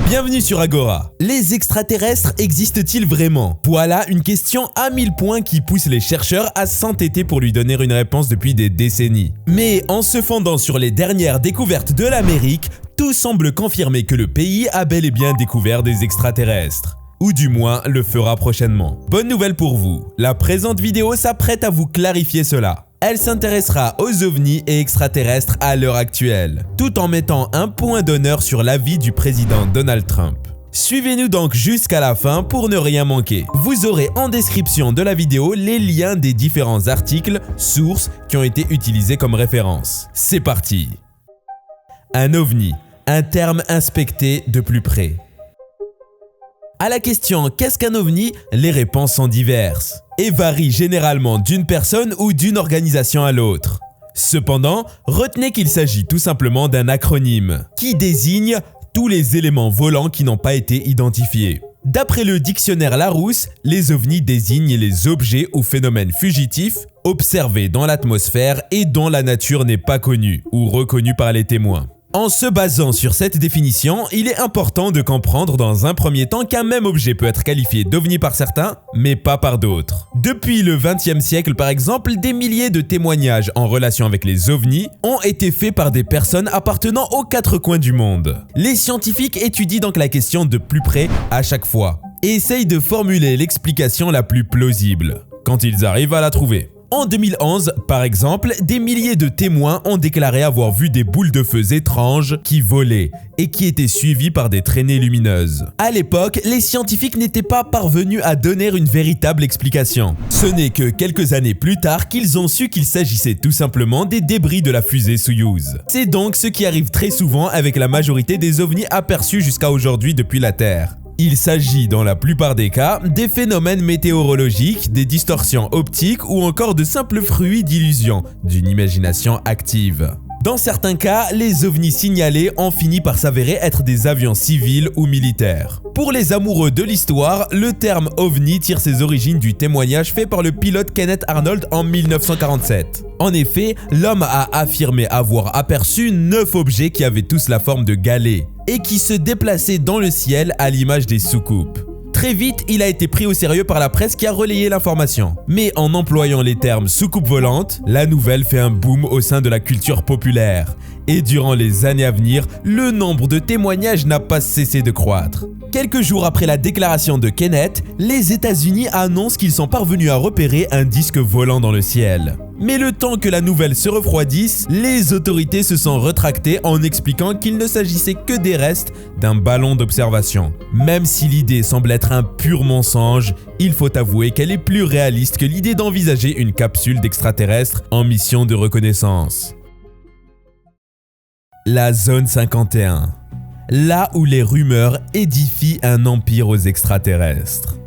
Bienvenue sur Agora. Les extraterrestres existent-ils vraiment? Voilà une question à 1000 points qui pousse les chercheurs à s'entêter pour lui donner une réponse depuis des décennies. Mais en se fondant sur les dernières découvertes de l'Amérique, tout semble confirmer que le pays a bel et bien découvert des extraterrestres. Ou du moins le fera prochainement. Bonne nouvelle pour vous, la présente vidéo s'apprête à vous clarifier cela. Elle s'intéressera aux ovnis et extraterrestres à l'heure actuelle, tout en mettant un point d'honneur sur l'avis du président Donald Trump. Suivez-nous donc jusqu'à la fin pour ne rien manquer. Vous aurez en description de la vidéo les liens des différents articles, sources qui ont été utilisés comme référence. C'est parti! Un ovni, un terme inspecté de plus près. À la question « Qu'est-ce qu'un ovni ?», les réponses sont diverses et varient généralement d'une personne ou d'une organisation à l'autre. Cependant, retenez qu'il s'agit tout simplement d'un acronyme qui désigne tous les éléments volants qui n'ont pas été identifiés. D'après le dictionnaire Larousse, les ovnis désignent les objets ou phénomènes fugitifs observés dans l'atmosphère et dont la nature n'est pas connue ou reconnue par les témoins. En se basant sur cette définition, il est important de comprendre dans un premier temps qu'un même objet peut être qualifié d'ovni par certains, mais pas par d'autres. Depuis le XXe siècle par exemple, des milliers de témoignages en relation avec les ovnis ont été faits par des personnes appartenant aux quatre coins du monde. Les scientifiques étudient donc la question de plus près à chaque fois et essayent de formuler l'explication la plus plausible, quand ils arrivent à la trouver. En 2011, par exemple, des milliers de témoins ont déclaré avoir vu des boules de feu étranges qui volaient et qui étaient suivies par des traînées lumineuses. À l'époque, les scientifiques n'étaient pas parvenus à donner une véritable explication. Ce n'est que quelques années plus tard qu'ils ont su qu'il s'agissait tout simplement des débris de la fusée Soyouz. C'est donc ce qui arrive très souvent avec la majorité des ovnis aperçus jusqu'à aujourd'hui depuis la Terre. Il s'agit dans la plupart des cas des phénomènes météorologiques, des distorsions optiques ou encore de simples fruits d'illusions d'une imagination active. Dans certains cas, les ovnis signalés ont fini par s'avérer être des avions civils ou militaires. Pour les amoureux de l'histoire, le terme ovni tire ses origines du témoignage fait par le pilote Kenneth Arnold en 1947. En effet, l'homme a affirmé avoir aperçu 9 objets qui avaient tous la forme de galets et qui se déplaçaient dans le ciel à l'image des soucoupes. Très vite, il a été pris au sérieux par la presse qui a relayé l'information. Mais en employant les termes soucoupe volante, la nouvelle fait un boom au sein de la culture populaire. Et durant les années à venir, le nombre de témoignages n'a pas cessé de croître. Quelques jours après la déclaration de Kenneth, les États-Unis annoncent qu'ils sont parvenus à repérer un disque volant dans le ciel. Mais le temps que la nouvelle se refroidisse, les autorités se sont rétractées en expliquant qu'il ne s'agissait que des restes d'un ballon d'observation. Même si l'idée semble être un pur mensonge, il faut avouer qu'elle est plus réaliste que l'idée d'envisager une capsule d'extraterrestres en mission de reconnaissance. La zone 51. Là où les rumeurs édifient un empire aux extraterrestres.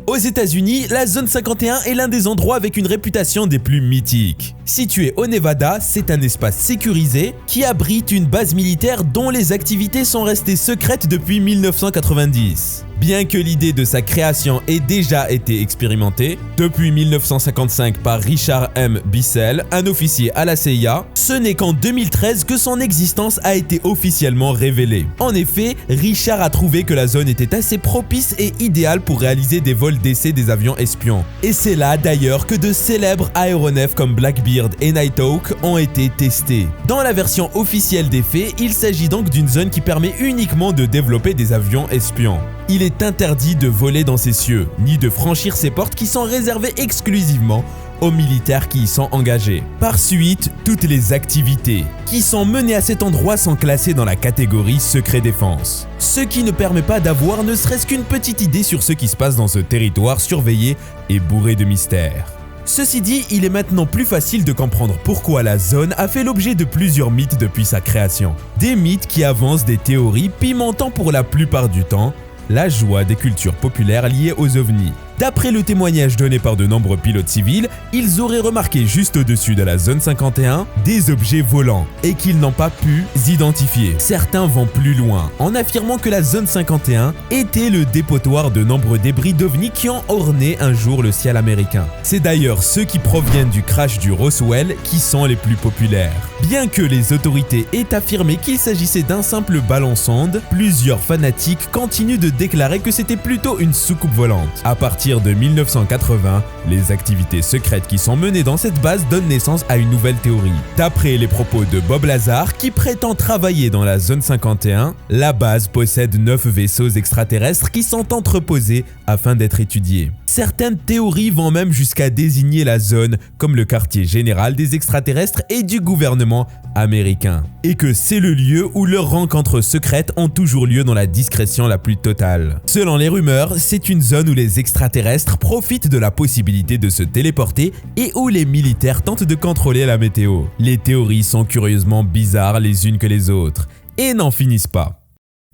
Aux États-Unis, la zone 51 est l'un des endroits avec une réputation des plus mythiques. Situé au Nevada, c'est un espace sécurisé qui abrite une base militaire dont les activités sont restées secrètes depuis 1990. Bien que l'idée de sa création ait déjà été expérimentée depuis 1955 par Richard M. Bissell, un officier à la CIA, ce n'est qu'en 2013 que son existence a été officiellement révélée. En effet, Richard a trouvé que la zone était assez propice et idéale pour réaliser des vols d'essai des avions espions. Et c'est là d'ailleurs que de célèbres aéronefs comme Blackbird et Nighthawk ont été testés. Dans la version officielle des faits, il s'agit donc d'une zone qui permet uniquement de développer des avions espions. Il est interdit de voler dans ces cieux, ni de franchir ces portes qui sont réservées exclusivement aux militaires qui y sont engagés. Par suite, toutes les activités qui sont menées à cet endroit sont classées dans la catégorie secret défense, ce qui ne permet pas d'avoir ne serait-ce qu'une petite idée sur ce qui se passe dans ce territoire surveillé et bourré de mystères. Ceci dit, il est maintenant plus facile de comprendre pourquoi la zone a fait l'objet de plusieurs mythes depuis sa création. Des mythes qui avancent des théories pimentant pour la plupart du temps la joie des cultures populaires liées aux ovnis. D'après le témoignage donné par de nombreux pilotes civils, ils auraient remarqué juste au-dessus de la zone 51 des objets volants et qu'ils n'ont pas pu identifier. Certains vont plus loin en affirmant que la zone 51 était le dépotoir de nombreux débris d'ovnis qui ont orné un jour le ciel américain. C'est d'ailleurs ceux qui proviennent du crash du Roswell qui sont les plus populaires. Bien que les autorités aient affirmé qu'il s'agissait d'un simple ballon-sonde, plusieurs fanatiques continuent de déclarer que c'était plutôt une soucoupe volante. À partir de 1980, les activités secrètes qui sont menées dans cette base donnent naissance à une nouvelle théorie. D'après les propos de Bob Lazar, qui prétend travailler dans la zone 51, la base possède 9 vaisseaux extraterrestres qui sont entreposés afin d'être étudiés. Certaines théories vont même jusqu'à désigner la zone comme le quartier général des extraterrestres et du gouvernement américain, et que c'est le lieu où leurs rencontres secrètes ont toujours lieu dans la discrétion la plus totale. Selon les rumeurs, c'est une zone où les extraterrestres profitent de la possibilité de se téléporter et où les militaires tentent de contrôler la météo. Les théories sont curieusement bizarres les unes que les autres, et n'en finissent pas.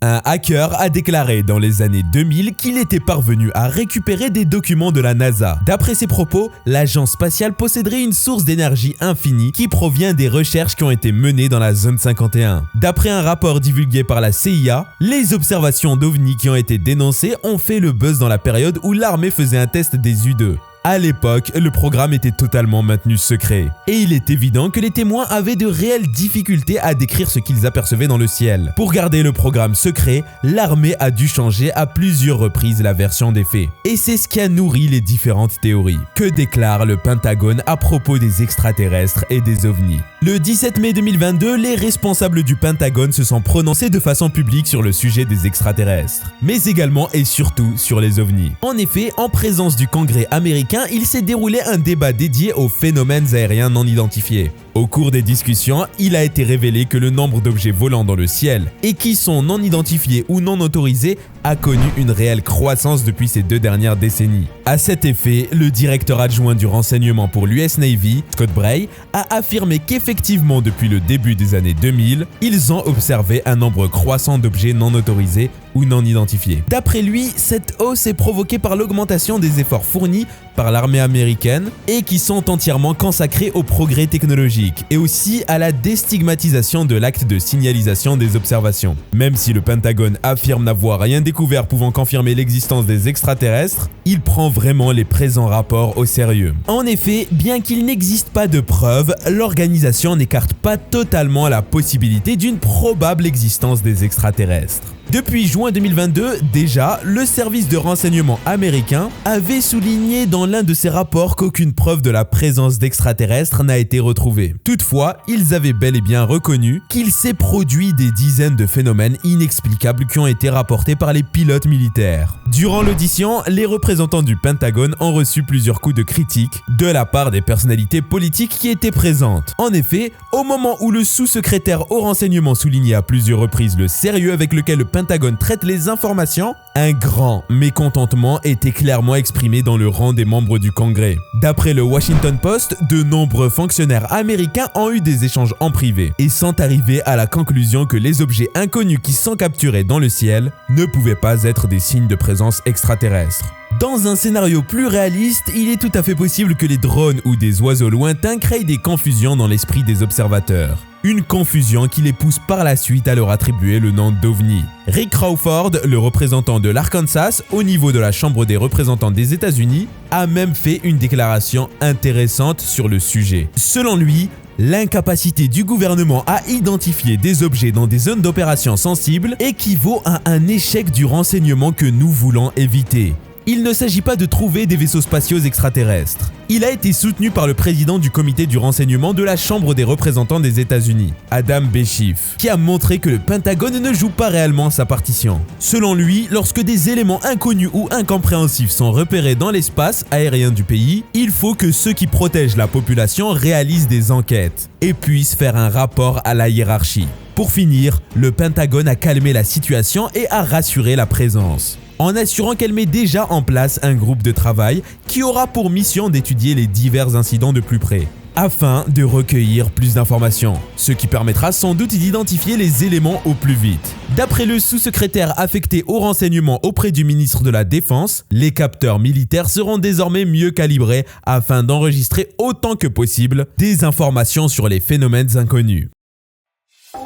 Un hacker a déclaré dans les années 2000 qu'il était parvenu à récupérer des documents de la NASA. D'après ses propos, l'agence spatiale posséderait une source d'énergie infinie qui provient des recherches qui ont été menées dans la zone 51. D'après un rapport divulgué par la CIA, les observations d'OVNI qui ont été dénoncées ont fait le buzz dans la période où l'armée faisait un test des U-2. À l'époque, le programme était totalement maintenu secret. Et il est évident que les témoins avaient de réelles difficultés à décrire ce qu'ils apercevaient dans le ciel. Pour garder le programme secret, l'armée a dû changer à plusieurs reprises la version des faits. Et c'est ce qui a nourri les différentes théories. Que déclare le Pentagone à propos des extraterrestres et des ovnis? Le 17 mai 2022, les responsables du Pentagone se sont prononcés de façon publique sur le sujet des extraterrestres, mais également et surtout sur les ovnis. En effet, en présence du Congrès américain, il s'est déroulé un débat dédié aux phénomènes aériens non identifiés. Au cours des discussions, il a été révélé que le nombre d'objets volants dans le ciel et qui sont non identifiés ou non autorisés a connu une réelle croissance depuis ces 2 dernières décennies. À cet effet, le directeur adjoint du renseignement pour l'US Navy, Scott Bray, a affirmé qu'effectivement depuis le début des années 2000, ils ont observé un nombre croissant d'objets non autorisés ou non identifiés. D'après lui, cette hausse est provoquée par l'augmentation des efforts fournis par l'armée américaine et qui sont entièrement consacrés au progrès technologique et aussi à la déstigmatisation de l'acte de signalisation des observations. Même si le Pentagone affirme n'avoir rien découvert pouvant confirmer l'existence des extraterrestres, il prend vraiment les présents rapports au sérieux. En effet, bien qu'il n'existe pas de preuves, l'organisation n'écarte pas totalement la possibilité d'une probable existence des extraterrestres. Depuis juin 2022, déjà, le service de renseignement américain avait souligné dans l'un de ses rapports qu'aucune preuve de la présence d'extraterrestres n'a été retrouvée. Toutefois, ils avaient bel et bien reconnu qu'il s'est produit des dizaines de phénomènes inexplicables qui ont été rapportés par les pilotes militaires. Durant l'audition, les représentants du Pentagone ont reçu plusieurs coups de critique de la part des personnalités politiques qui étaient présentes. En effet, au moment où le sous-secrétaire au renseignement soulignait à plusieurs reprises le sérieux avec lequel le Pentagone traite les informations, un grand mécontentement était clairement exprimé dans le rang des membres du Congrès. D'après le Washington Post, de nombreux fonctionnaires américains ont eu des échanges en privé et sont arrivés à la conclusion que les objets inconnus qui sont capturés dans le ciel ne pouvaient pas être des signes de présence extraterrestre. Dans un scénario plus réaliste, il est tout à fait possible que les drones ou des oiseaux lointains créent des confusions dans l'esprit des observateurs. Une confusion qui les pousse par la suite à leur attribuer le nom d'OVNI. Rick Crawford, le représentant de l'Arkansas au niveau de la Chambre des représentants des États-Unis, a même fait une déclaration intéressante sur le sujet. Selon lui, l'incapacité du gouvernement à identifier des objets dans des zones d'opération sensibles équivaut à un échec du renseignement que nous voulons éviter. Il ne s'agit pas de trouver des vaisseaux spatiaux extraterrestres. Il a été soutenu par le président du comité du renseignement de la Chambre des représentants des États-Unis, Adam B. Schiff, qui a montré que le Pentagone ne joue pas réellement sa partition. Selon lui, lorsque des éléments inconnus ou incompréhensifs sont repérés dans l'espace aérien du pays, il faut que ceux qui protègent la population réalisent des enquêtes et puissent faire un rapport à la hiérarchie. Pour finir, le Pentagone a calmé la situation et a rassuré la présence, en assurant qu'elle met déjà en place un groupe de travail qui aura pour mission d'étudier les divers incidents de plus près. afin de recueillir plus d'informations, ce qui permettra sans doute d'identifier les éléments au plus vite. D'après le sous-secrétaire affecté au renseignement auprès du ministre de la Défense, les capteurs militaires seront désormais mieux calibrés afin d'enregistrer autant que possible des informations sur les phénomènes inconnus.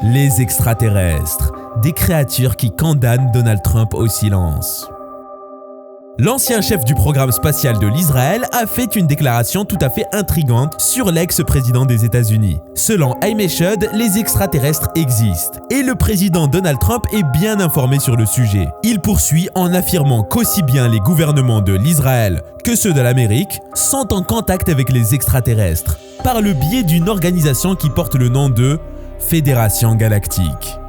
Les extraterrestres, des créatures qui condamnent Donald Trump au silence. L'ancien chef du programme spatial de l'Israël a fait une déclaration tout à fait intrigante sur l'ex-président des États-Unis. Selon Haim Eshed, les extraterrestres existent et le président Donald Trump est bien informé sur le sujet. Il poursuit en affirmant qu'aussi bien les gouvernements de l'Israël que ceux de l'Amérique sont en contact avec les extraterrestres par le biais d'une organisation qui porte le nom de Fédération Galactique.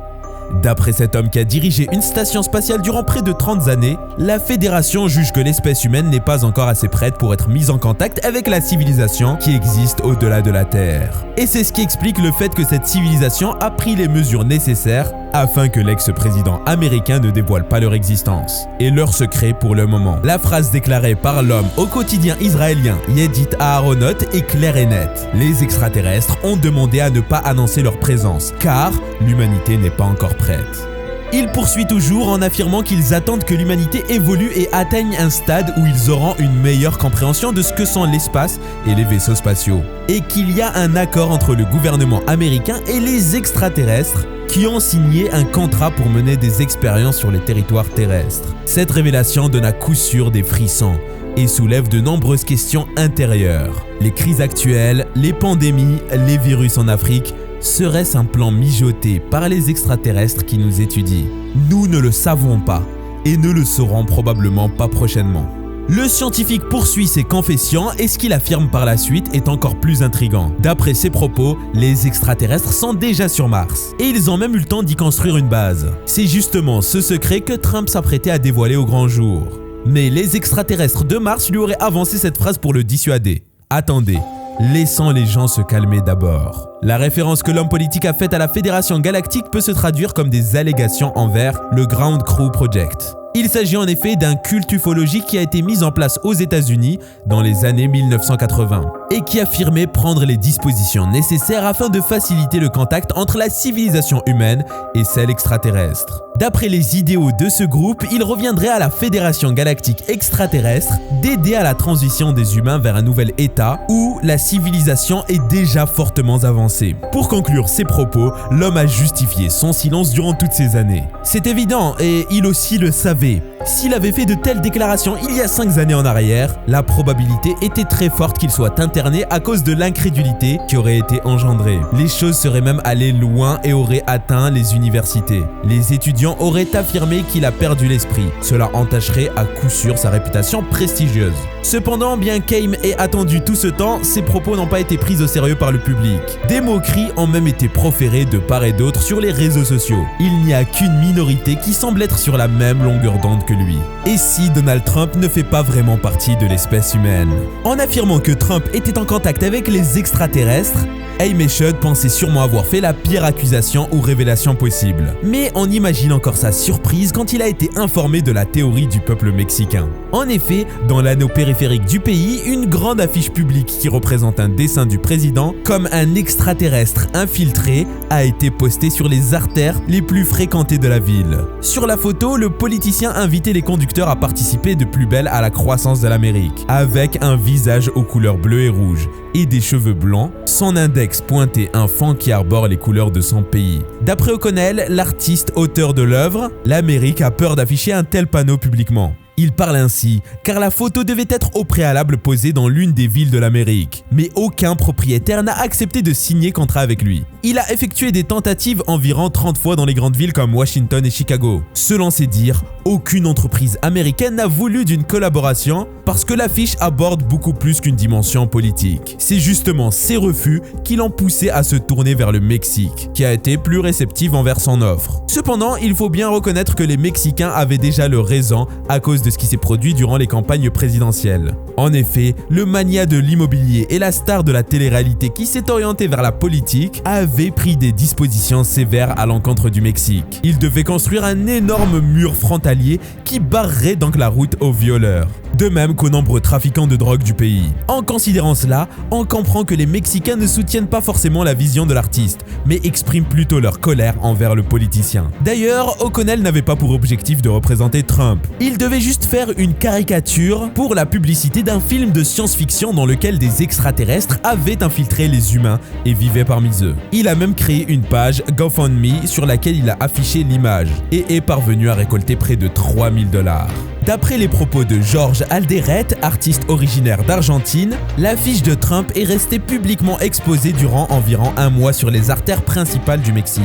D'après cet homme qui a dirigé une station spatiale durant près de 30 années, la Fédération juge que l'espèce humaine n'est pas encore assez prête pour être mise en contact avec la civilisation qui existe au-delà de la Terre. Et c'est ce qui explique le fait que cette civilisation a pris les mesures nécessaires afin que l'ex-président américain ne dévoile pas leur existence et leur secret pour le moment. La phrase déclarée par l'homme au quotidien israélien Yedit Aharonot est claire et nette. Les extraterrestres ont demandé à ne pas annoncer leur présence car l'humanité n'est pas encore prête. Il poursuit toujours en affirmant qu'ils attendent que l'humanité évolue et atteigne un stade où ils auront une meilleure compréhension de ce que sont l'espace et les vaisseaux spatiaux. Et qu'il y a un accord entre le gouvernement américain et les extraterrestres qui ont signé un contrat pour mener des expériences sur les territoires terrestres. Cette révélation donne à coup sûr des frissons et soulève de nombreuses questions intérieures. Les crises actuelles, les pandémies, les virus en Afrique, serait-ce un plan mijoté par les extraterrestres qui nous étudient? Nous ne le savons pas et ne le saurons probablement pas prochainement. Le scientifique poursuit ses confessions et ce qu'il affirme par la suite est encore plus intriguant. D'après ses propos, les extraterrestres sont déjà sur Mars et ils ont même eu le temps d'y construire une base. C'est justement ce secret que Trump s'apprêtait à dévoiler au grand jour. Mais les extraterrestres de Mars lui auraient avancé cette phrase pour le dissuader. Attendez. Laissons les gens se calmer d'abord. La référence que l'homme politique a faite à la Fédération Galactique peut se traduire comme des allégations envers le Ground Crew Project. Il s'agit en effet d'un culte ufologique qui a été mis en place aux États-Unis dans les années 1980 et qui affirmait prendre les dispositions nécessaires afin de faciliter le contact entre la civilisation humaine et celle extraterrestre. D'après les idéaux de ce groupe, il reviendrait à la Fédération Galactique extraterrestre d'aider à la transition des humains vers un nouvel état où la civilisation est déjà fortement avancée. Pour conclure ses propos, l'homme a justifié son silence durant toutes ces années. C'est évident et il aussi le savait. S'il avait fait de telles déclarations il y a 5 années en arrière, la probabilité était très forte qu'il soit interné à cause de l'incrédulité qui aurait été engendrée. Les choses seraient même allées loin et auraient atteint les universités. Les étudiants auraient affirmé qu'il a perdu l'esprit. Cela entacherait à coup sûr sa réputation prestigieuse. Cependant, bien qu'Haim ait attendu tout ce temps, ses propos n'ont pas été pris au sérieux par le public. Des moqueries ont même été proférées de part et d'autre sur les réseaux sociaux. Il n'y a qu'une minorité qui semble être sur la même longueur d'onde que lui. Et si Donald Trump ne fait pas vraiment partie de l'espèce humaine? En affirmant que Trump était en contact avec les extraterrestres, Haim Eshed pensait sûrement avoir fait la pire accusation ou révélation possible. Mais on imagine encore sa surprise quand il a été informé de la théorie du peuple mexicain. En effet, dans l'anneau périphérique du pays, une grande affiche publique qui représente un dessin du président comme un extraterrestre infiltré a été postée sur les artères les plus fréquentées de la ville. Sur la photo, le politicien invitait les conducteurs à participer de plus belle à la croissance de l'Amérique, avec un visage aux couleurs bleues et rouges et des cheveux blancs, son index pointait un fond qui arbore les couleurs de son pays. D'après O'Connell, l'artiste auteur de l'œuvre, l'Amérique a peur d'afficher un tel panneau publiquement. Il parle ainsi, car la photo devait être au préalable posée dans l'une des villes de l'Amérique. Mais aucun propriétaire n'a accepté de signer contrat avec lui. Il a effectué des tentatives environ 30 fois dans les grandes villes comme Washington et Chicago. Selon ses dires, aucune entreprise américaine n'a voulu d'une collaboration parce que l'affiche aborde beaucoup plus qu'une dimension politique. C'est justement ces refus qui l'ont poussé à se tourner vers le Mexique, qui a été plus réceptive envers son offre. Cependant, il faut bien reconnaître que les Mexicains avaient déjà leur raison à cause de ce qui s'est produit durant les campagnes présidentielles. En effet, le mania de l'immobilier et la star de la télé-réalité qui s'est orienté vers la politique avaient pris des dispositions sévères à l'encontre du Mexique. Ils devaient construire un énorme mur frontalier qui barrerait donc la route aux violeurs. de même qu'aux nombreux trafiquants de drogue du pays. En considérant cela, on comprend que les Mexicains ne soutiennent pas forcément la vision de l'artiste, mais expriment plutôt leur colère envers le politicien. D'ailleurs, O'Connell n'avait pas pour objectif de représenter Trump. Il devait juste faire une caricature pour la publicité d'un film de science-fiction dans lequel des extraterrestres avaient infiltré les humains et vivaient parmi eux. Il a même créé une page GoFundMe sur laquelle il a affiché l'image et est parvenu à récolter près de 3000 $. D'après les propos de George Alderete, artiste originaire d'Argentine, l'affiche de Trump est restée publiquement exposée durant environ un mois sur les artères principales du Mexique.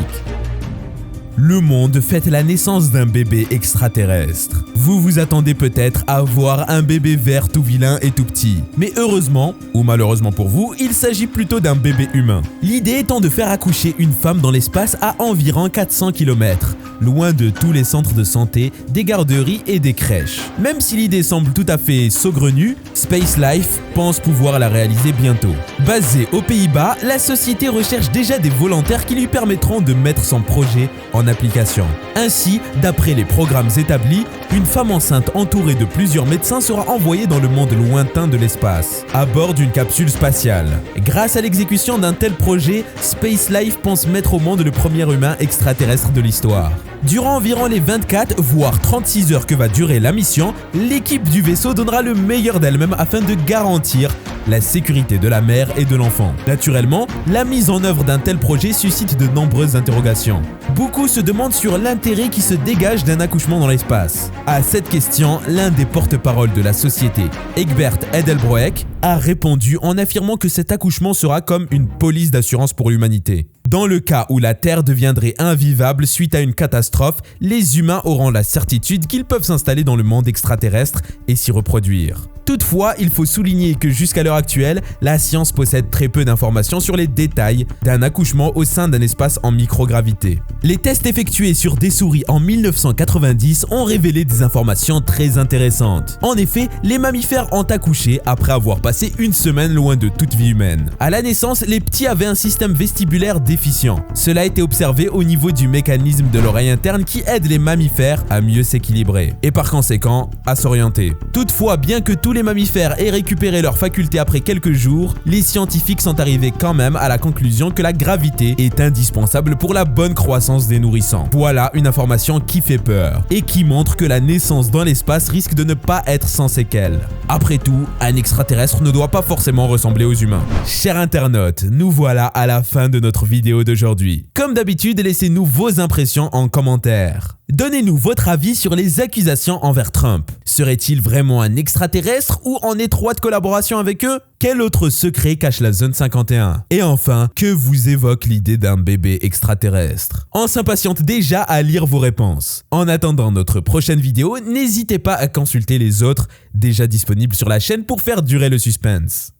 Le monde fête la naissance d'un bébé extraterrestre. Vous vous attendez peut-être à voir un bébé vert tout vilain et tout petit. Mais heureusement, ou malheureusement pour vous, il s'agit plutôt d'un bébé humain. L'idée étant de faire accoucher une femme dans l'espace à environ 400 km, loin de tous les centres de santé, des garderies et des crèches. Même si l'idée semble tout à fait saugrenue, Space Life pense pouvoir la réaliser bientôt. Basée aux Pays-Bas, la société recherche déjà des volontaires qui lui permettront de mettre son projet en application. Ainsi, d'après les programmes établis, une femme enceinte entourée de plusieurs médecins sera envoyée dans le monde lointain de l'espace, à bord d'une capsule spatiale. Grâce à l'exécution d'un tel projet, Space Life pense mettre au monde le premier humain extraterrestre de l'histoire. Durant environ les 24 voire 36 heures que va durer la mission, l'équipe du vaisseau donnera le meilleur d'elle-même afin de garantir la sécurité de la mère et de l'enfant. Naturellement, la mise en œuvre d'un tel projet suscite de nombreuses interrogations. Beaucoup se demandent sur l'intérêt qui se dégage d'un accouchement dans l'espace. À cette question, l'un des porte-parole de la société, Egbert Edelbroek, a répondu en affirmant que cet accouchement sera comme une police d'assurance pour l'humanité. Dans le cas où la Terre deviendrait invivable suite à une catastrophe, les humains auront la certitude qu'ils peuvent s'installer dans le monde extraterrestre et s'y reproduire. Toutefois, il faut souligner que jusqu'à l'heure actuelle, la science possède très peu d'informations sur les détails d'un accouchement au sein d'un espace en microgravité. Les tests effectués sur des souris en 1990 ont révélé des informations très intéressantes. En effet, les mammifères ont accouché après avoir passé une semaine loin de toute vie humaine. À la naissance, les petits avaient un système vestibulaire déficient. Cela a été observé au niveau du mécanisme de l'oreille interne qui aide les mammifères à mieux s'équilibrer et par conséquent à s'orienter. Toutefois, bien que tous les mammifères aient récupéré leurs facultés après quelques jours, les scientifiques sont arrivés quand même à la conclusion que la gravité est indispensable pour la bonne croissance des nourrissons. Voilà une information qui fait peur et qui montre que la naissance dans l'espace risque de ne pas être sans séquelles. Après tout, un extraterrestre ne doit pas forcément ressembler aux humains. Chers internautes, nous voilà à la fin de notre vidéo d'aujourd'hui. Comme d'habitude, laissez-nous vos impressions en commentaire. Donnez-nous votre avis sur les accusations envers Trump. Serait-il vraiment un extraterrestre ou en étroite collaboration avec eux? Quel autre secret cache la zone 51? Et enfin, que vous évoque l'idée d'un bébé extraterrestre? On s'impatiente déjà à lire vos réponses. En attendant notre prochaine vidéo, n'hésitez pas à consulter les autres déjà disponibles sur la chaîne pour faire durer le suspense.